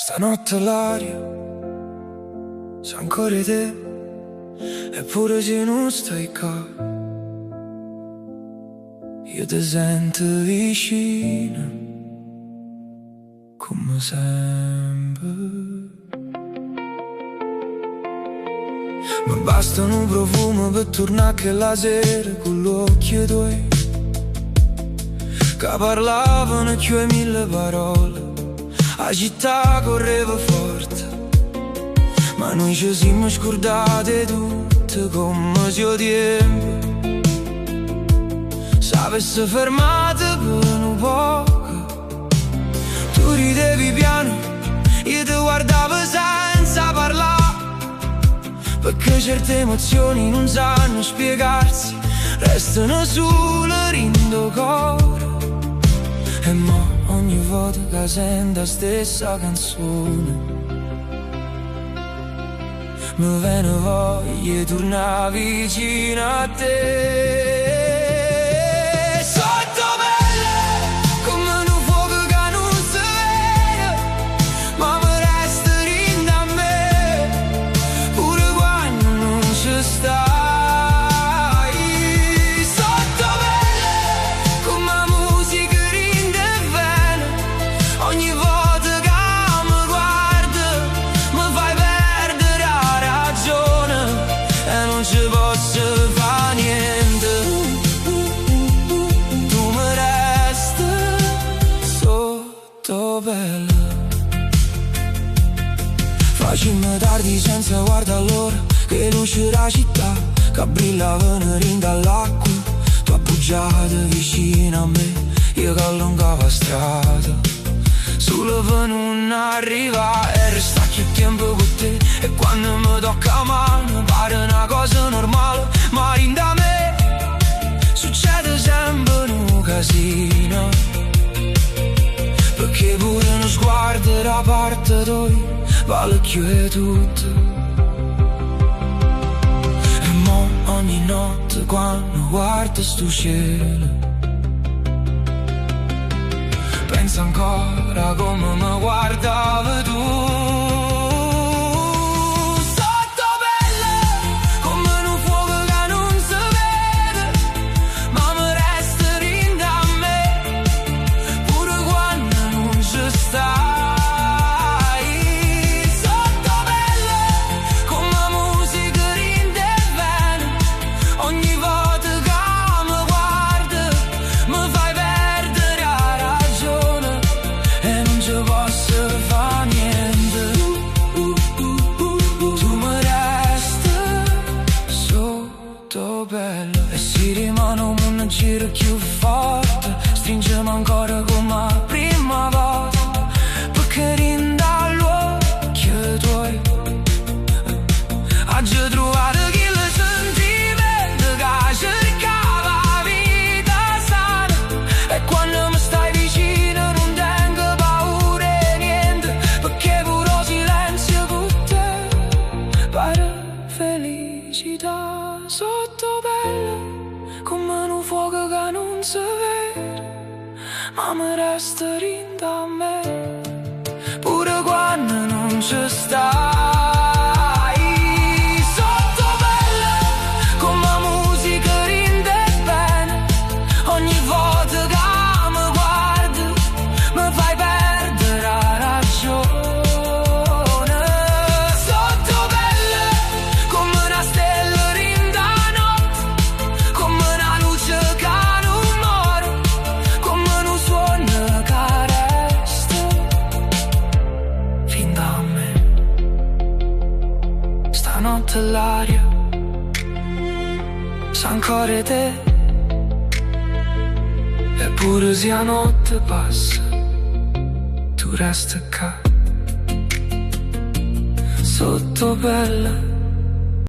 Stanotte l'aria sa ancora te, eppure se non stai qua io ti sento vicino come sempre. Ma basta un profumo per tornare che la sera con gli occhi tuoi che parlavano più di 1000 parole. La città correva forte, ma noi ci siamo scordate tutte come se il tempo s'avesse fermato per un poco. Tu ridevi piano, io ti guardavo senza parlare, perché certe emozioni non sanno spiegarsi, restano solo rindo cuore. E mo' ogni volta che sento la stessa canzone mi viene voglia di tornare vicino a te. Sotto pelle, come un fuoco che non si vede, ma mi resta dentro a me, pure quando non ci stai. Sotto pelle, come musica rinde bene, ogni volta che mi guardi mi fai perdere la ragione e non ci posso fare niente. Tu mi resti sotto pelle. Facciamo tardi senza guardare l'ora, che luce la città che brillava rinda all'acqua. Tu appoggiata vicino a me, io che allungavo la strada solo per non arrivare e resta più tempo con te. E quando mi tocca la mano pare una cosa normale, ma in a me succede sempre un casino, perché pure uno sguardo da parte tua vale più di tutto. E mo' ogni notte quando guardo sto cielo penso ancora come mi guardavi tu. Sotto pelle, come un fuoco che non si vede, ma mi resta dentro a me, pure quando non ci stai. Sotto pelle, come musica rinde bene, ogni volta che mi guardi mi fai perdere la ragione e non ci posso fare niente. Tu mi resti sotto pelle e si rimane un giro più forte, stringiamo ancora come la prima volta, perché rinda all'occhio tuoi oggi ho trovato chi lo sentimento che cercava la vita sana. E quando mi stai vicino non tengo paura di niente, perché pure il silenzio con te pare felicità. Sotto pelle, come un fuoco che non si vede, ma mi resta dentro a me, pure quando non ci stai. Sotto pelle, come musica rinde bene, ogni volta che mi guardi mi fai perdere la ragione. Sotto pelle, come una stella rinde a notte, come una luce che non muore, come un suono che resta fin da me. Stanotte l'aria sa ancora te, eppure se la notte passa tu resti qua sotto pelle.